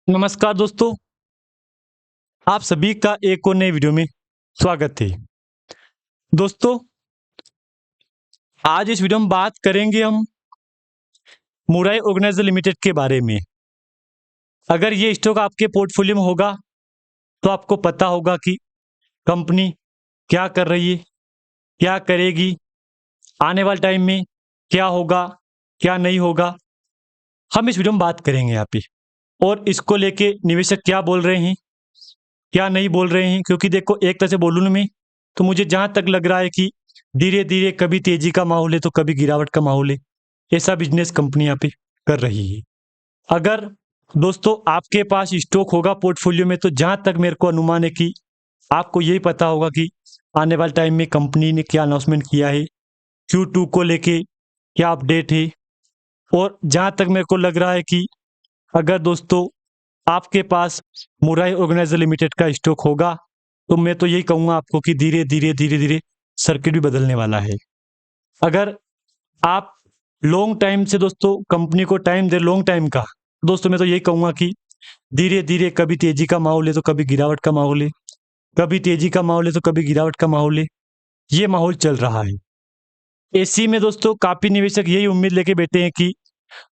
नमस्कार दोस्तों, आप सभी का एक और नए वीडियो में स्वागत है। दोस्तों, आज इस वीडियो में बात करेंगे हम मुराई ऑर्गेनाइजर लिमिटेड के बारे में। अगर ये स्टॉक आपके पोर्टफोलियो में होगा तो आपको पता होगा कि कंपनी क्या कर रही है, क्या करेगी, आने वाले टाइम में क्या होगा, क्या नहीं होगा। हम इस वीडियो में बात करेंगे यहाँ पे, और इसको लेके निवेशक क्या बोल रहे हैं, क्या नहीं बोल रहे हैं। क्योंकि देखो, एक तरह से बोलूँ ना मैं, तो मुझे जहाँ तक लग रहा है कि धीरे धीरे कभी तेजी का माहौल है तो कभी गिरावट का माहौल है। ऐसा बिजनेस कंपनी यहाँ पे कर रही है। अगर दोस्तों आपके पास स्टॉक होगा पोर्टफोलियो में, तो जहाँ तक मेरे को अनुमान है कि आपको यही पता होगा कि आने वाले टाइम में कंपनी ने क्या अनाउंसमेंट किया है, Q2 को लेके क्या अपडेट है। और जहाँ तक मेरे को लग रहा है कि अगर दोस्तों आपके पास मुराई ऑर्गेनाइजर लिमिटेड का स्टॉक होगा, तो मैं तो यही कहूँगा आपको कि धीरे धीरे सर्किट भी बदलने वाला है। अगर आप लॉन्ग टाइम से दोस्तों कंपनी को टाइम दे, लॉन्ग टाइम का, दोस्तों मैं तो यही कहूँगा कि धीरे धीरे कभी तेजी का माहौल है तो कभी गिरावट का माहौल है, कभी तेजी का माहौल है तो कभी गिरावट का माहौल है। ये माहौल चल रहा है। ऐसी में दोस्तों काफी निवेशक यही उम्मीद लेके बैठे हैं कि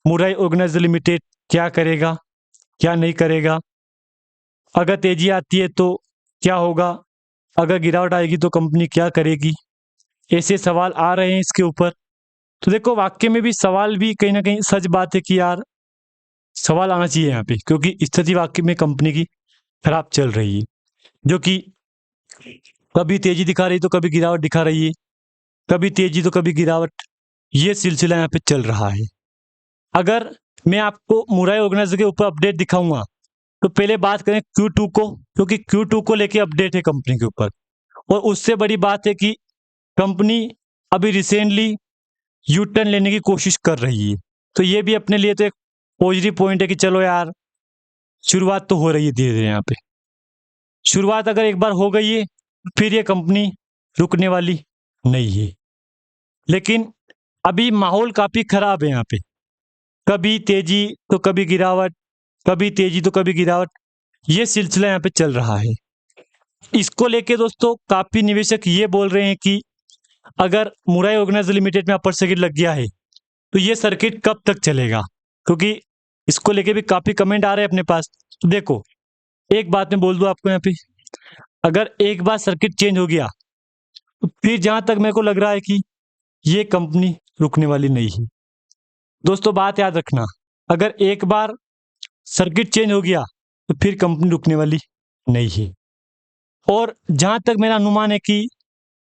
मुराई ऑर्गेनाइजर लिमिटेड क्या करेगा, क्या नहीं करेगा। अगर तेजी आती है तो क्या होगा, अगर गिरावट आएगी तो कंपनी क्या करेगी। ऐसे सवाल आ रहे हैं इसके ऊपर। तो देखो, वाक्य में भी सवाल भी कहीं ना कहीं सच बात है कि यार सवाल आना चाहिए यहाँ पे, क्योंकि स्थिति वाक्य में कंपनी की खराब चल रही है, जो कि कभी तेजी दिखा रही तो कभी गिरावट दिखा रही है, कभी तेजी तो कभी गिरावट। ये सिलसिला यहाँ पे चल रहा है। अगर मैं आपको मुराई ऑर्गेनाइजर के ऊपर अपडेट दिखाऊंगा, तो पहले बात करें Q2 को, क्योंकि Q2 को लेके अपडेट है कंपनी के ऊपर। और उससे बड़ी बात है कि कंपनी अभी रिसेंटली यू टर्न लेने की कोशिश कर रही है। तो ये भी अपने लिए तो एक पॉजिटिव पॉइंट है कि चलो यार, शुरुआत तो हो रही है धीरे धीरे। यहाँ पे शुरुआत अगर एक बार हो गई है, फिर ये कंपनी रुकने वाली नहीं है। लेकिन अभी माहौल काफी खराब है यहाँ पे, कभी तेजी तो कभी गिरावट, कभी तेजी तो कभी गिरावट। ये सिलसिला यहाँ पे चल रहा है। इसको लेके दोस्तों काफी निवेशक ये बोल रहे हैं कि अगर मुराई ऑर्गेनाइजर लिमिटेड में अपर सर्किट लग गया है तो ये सर्किट कब तक चलेगा, क्योंकि इसको लेके भी काफी कमेंट आ रहे हैं अपने पास। तो देखो, एक बात मैं बोल दूं आपको यहाँ पे, अगर एक बार सर्किट चेंज हो गया तो फिर जहां तक मेरे को लग रहा है कि ये कंपनी रुकने वाली नहीं है। दोस्तों बात याद रखना, अगर एक बार सर्किट चेंज हो गया तो फिर कंपनी रुकने वाली नहीं है। और जहां तक मेरा अनुमान है कि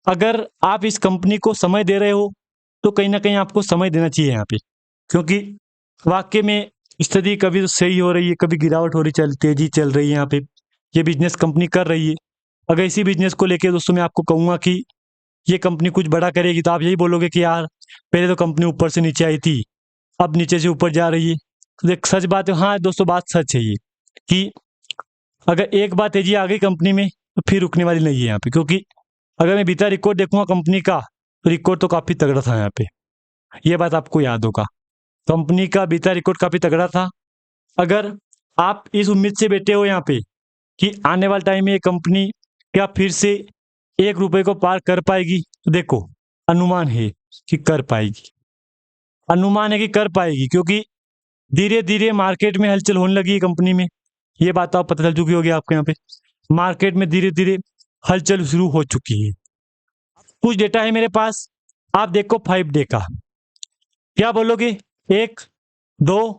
अगर आप इस कंपनी को समय दे रहे हो, तो कहीं ना कहीं आपको समय देना चाहिए यहाँ पे, क्योंकि वाकई में स्थिति कभी तो सही हो रही है, कभी गिरावट हो रही, तेजी चल रही है। यहाँ पे ये बिजनेस कंपनी कर रही है। अगर इसी बिजनेस को लेके दोस्तों मैं आपको कहूँगा कि ये कंपनी कुछ बड़ा करेगी, तो आप यही बोलोगे कि यार पहले तो कंपनी ऊपर से नीचे आई थी, अब नीचे से ऊपर जा रही है। तो देख, सच बात है। हाँ दोस्तों, बात सच है ये कि अगर एक बार तेजी आ गई कंपनी में तो फिर रुकने वाली नहीं है यहाँ पे। क्योंकि अगर मैं बीता रिकॉर्ड देखूंगा कंपनी का, तो रिकॉर्ड तो काफी तगड़ा था यहाँ पे। ये बात आपको याद होगा, कंपनी का बीता रिकॉर्ड काफी तगड़ा था। अगर आप इस उम्मीद से बैठे हो यहाँ पे कि आने वाले टाइम में ये कंपनी क्या फिर से 1 रुपए को पार कर पाएगी, तो देखो, अनुमान है कि कर पाएगी। अनुमान है कि कर पाएगी, क्योंकि धीरे धीरे मार्केट में हलचल होने लगी है कंपनी में। ये बात तो आप पता चल चुकी होगी आपको। यहाँ पे मार्केट में धीरे धीरे हलचल शुरू हो चुकी है। कुछ डेटा है मेरे पास, आप देखो 5 डे का। क्या बोलोगे? 1, 2,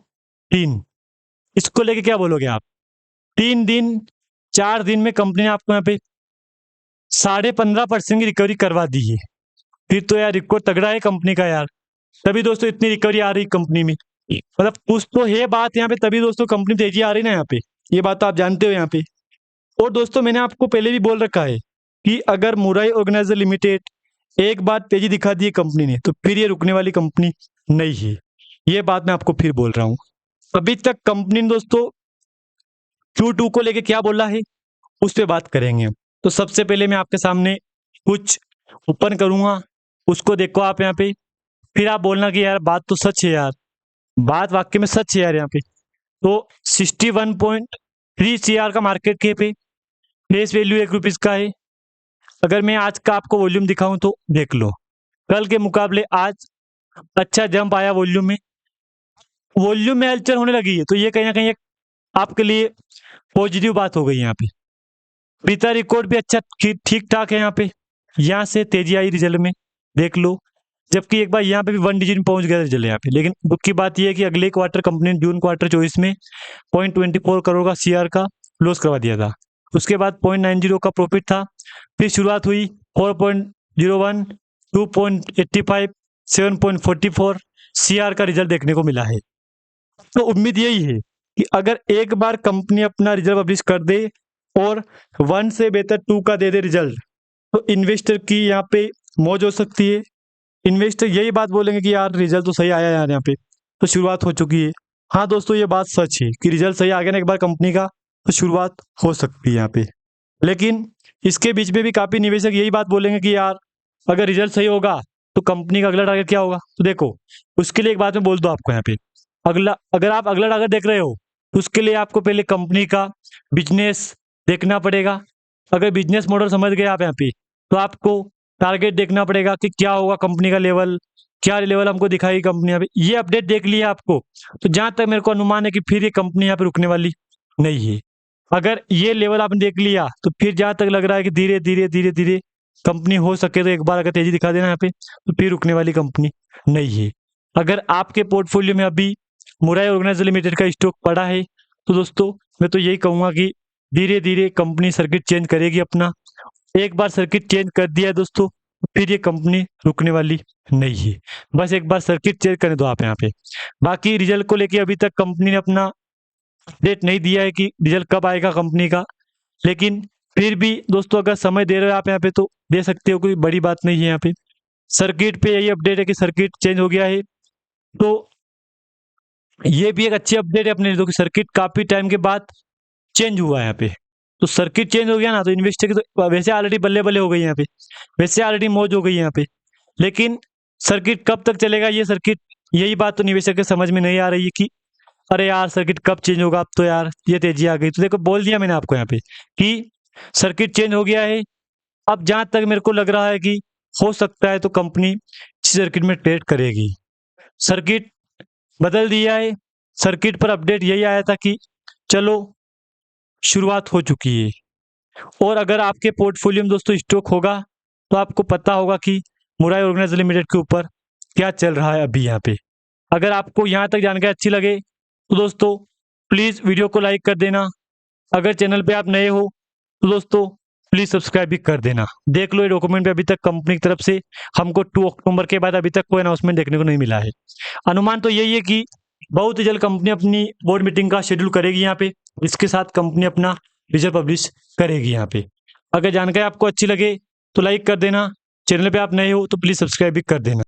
3, इसको लेके क्या बोलोगे आप? 3 दिन, 4 दिन में कंपनी ने आपको यहाँ पे 15.5% की रिकवरी करवा दी है। फिर तो यार रिकॉर्ड तगड़ा है कंपनी का यार, तभी दोस्तों इतनी रिकवरी आ रही कंपनी में। मतलब कुछ तो है बात यहाँ पे, तभी दोस्तों कंपनी तेजी आ रही ना यहाँ पे। ये बात तो आप जानते हो यहाँ पे। और दोस्तों मैंने आपको पहले भी बोल रखा है कि अगर मुराई ऑर्गेनाइजर लिमिटेड एक बार तेजी दिखा दी है कंपनी ने, तो फिर ये रुकने वाली कंपनी नहीं है। ये बात मैं आपको फिर बोल रहा हूँ। अभी तक कंपनी ने दोस्तों Q2 को लेके क्या बोला है, उस पर बात करेंगे हम। तो सबसे पहले मैं आपके सामने कुछ ओपन करूंगा, उसको देखो आप यहाँ पे, फिर आप बोलना कि यार बात तो सच है यार, बात वाकई में सच है यार। यहाँ पे तो 3 CR का मार्केट कैप है, फेस वैल्यू 1 रुपीज़ का है। अगर मैं आज का आपको वॉल्यूम दिखाऊं तो देख लो, कल के मुकाबले आज अच्छा जंप आया वॉल्यूम में, वॉल्यूम में हलचल होने लगी है, तो ये कहीं ना कहीं एक आपके लिए पॉजिटिव बात हो गई यहाँ पे। पिता रिकॉर्ड भी अच्छा ठीक ठाक है यहाँ पे, यहाँ से तेजी आई रिजल्ट में देख लो, जबकि एक बार यहाँ पे भी 1 डिजिट में पहुंच गया रिजल्ट यहाँ पे। लेकिन दुख की बात यह है कि अगले क्वार्टर कंपनी ने जून क्वार्टर 24 में 0.24 करोड़ का CR का लॉस करवा दिया था। उसके बाद 0.90 का प्रॉफिट था, फिर शुरुआत हुई 4.01, 2.85, 7.44 CR का रिजल्ट देखने को मिला है। तो उम्मीद यही है कि अगर एक बार कंपनी अपना रिजल्ट पब्लिश कर दे और 1 से बेहतर 2 का दे दे रिजल्ट, तो इन्वेस्टर की यहाँ पे मौज हो सकती है। इन्वेस्टर यही बात बोलेंगे कि यार रिजल्ट तो सही आया यार, यहाँ पे तो शुरुआत हो चुकी है। हाँ दोस्तों, ये बात सच है कि रिजल्ट सही आ गया ना एक बार कंपनी का, तो शुरुआत हो सकती है यहाँ पे। लेकिन इसके बीच में भी काफ़ी निवेशक यही बात बोलेंगे कि यार अगर रिजल्ट सही होगा तो कंपनी का अगला टारगेट क्या होगा। तो देखो, उसके लिए एक बात मैं बोल दूँ आपको यहाँ पे, अगर आप अगला टारगेट देख रहे हो तो उसके लिए आपको पहले कंपनी का बिजनेस देखना पड़ेगा। अगर बिजनेस मॉडल समझ गए आप यहाँ पे, तो आपको टारगेट देखना पड़ेगा कि क्या होगा कंपनी का लेवल, क्या लेवल हमको दिखाएगी कंपनी। यहाँ पे ये अपडेट देख लिया आपको, तो जहां तक मेरे को अनुमान है कि फिर ये कंपनी यहाँ पे रुकने वाली नहीं है। अगर ये लेवल आपने देख लिया तो फिर जहां तक लग रहा है कि धीरे धीरे धीरे धीरे कंपनी हो सके तो एक बार अगर तेजी दिखा देना यहाँ पे, तो फिर रुकने वाली कंपनी नहीं है। अगर आपके पोर्टफोलियो में अभी मुराई ऑर्गेनाइजर लिमिटेड का स्टॉक पड़ा है, तो दोस्तों मैं तो यही कहूंगा कि धीरे धीरे कंपनी सर्किट चेंज करेगी अपना। एक बार सर्किट चेंज कर दिया है दोस्तों, फिर ये कंपनी रुकने वाली नहीं है। बस एक बार सर्किट चेंज करने दो आप यहाँ पे। बाकी रिजल्ट को लेके अभी तक कंपनी ने अपना डेट नहीं दिया है कि रिजल्ट कब आएगा कंपनी का, लेकिन फिर भी दोस्तों अगर समय दे रहे हो आप यहाँ पे तो दे सकते हो, कोई बड़ी बात नहीं है। यहाँ पे सर्किट पे यही अपडेट है कि सर्किट चेंज हो गया है, तो ये भी एक अच्छी अपडेट है अपने लिए, तो कि सर्किट काफी टाइम के बाद चेंज हुआ है यहाँ पे। तो सर्किट चेंज हो गया ना, तो इन्वेस्टर की तो वैसे ऑलरेडी बल्ले बल्ले हो गई यहाँ पे, वैसे ऑलरेडी मौज हो गई यहाँ पे। लेकिन सर्किट कब तक चलेगा ये सर्किट, यही बात तो निवेशक के समझ में नहीं आ रही है कि अरे यार सर्किट कब चेंज होगा, अब तो यार ये तेजी आ गई। तो देखो बोल दिया मैंने आपको यहाँ पे कि सर्किट चेंज हो गया है। अब जहां तक मेरे को लग रहा है कि हो सकता है तो कंपनी इसी सर्किट में ट्रेड करेगी। सर्किट बदल दिया है, सर्किट पर अपडेट यही आया था कि चलो शुरुआत हो चुकी है। और अगर आपके पोर्टफोलियो में दोस्तों स्टॉक होगा तो आपको पता होगा कि मुराई ऑर्गेनाइजर लिमिटेड के ऊपर क्या चल रहा है अभी यहाँ पे। अगर आपको यहाँ तक जानकारी अच्छी लगे तो दोस्तों प्लीज़ वीडियो को लाइक कर देना। अगर चैनल पे आप नए हो तो दोस्तों प्लीज़ सब्सक्राइब भी कर देना। देख लो ये डॉक्यूमेंट पे अभी तक कंपनी की तरफ से हमको 2 अक्टूबर के बाद अभी तक कोई अनाउंसमेंट देखने को नहीं मिला है। अनुमान तो यही है कि बहुत ही जल्द कंपनी अपनी बोर्ड मीटिंग का शेड्यूल करेगी यहाँ पे, इसके साथ कंपनी अपना रिजल्ट पब्लिश करेगी यहाँ पे। अगर जानकारी आपको अच्छी लगे तो लाइक कर देना, चैनल पे आप नए हो तो प्लीज़ सब्सक्राइब भी कर देना।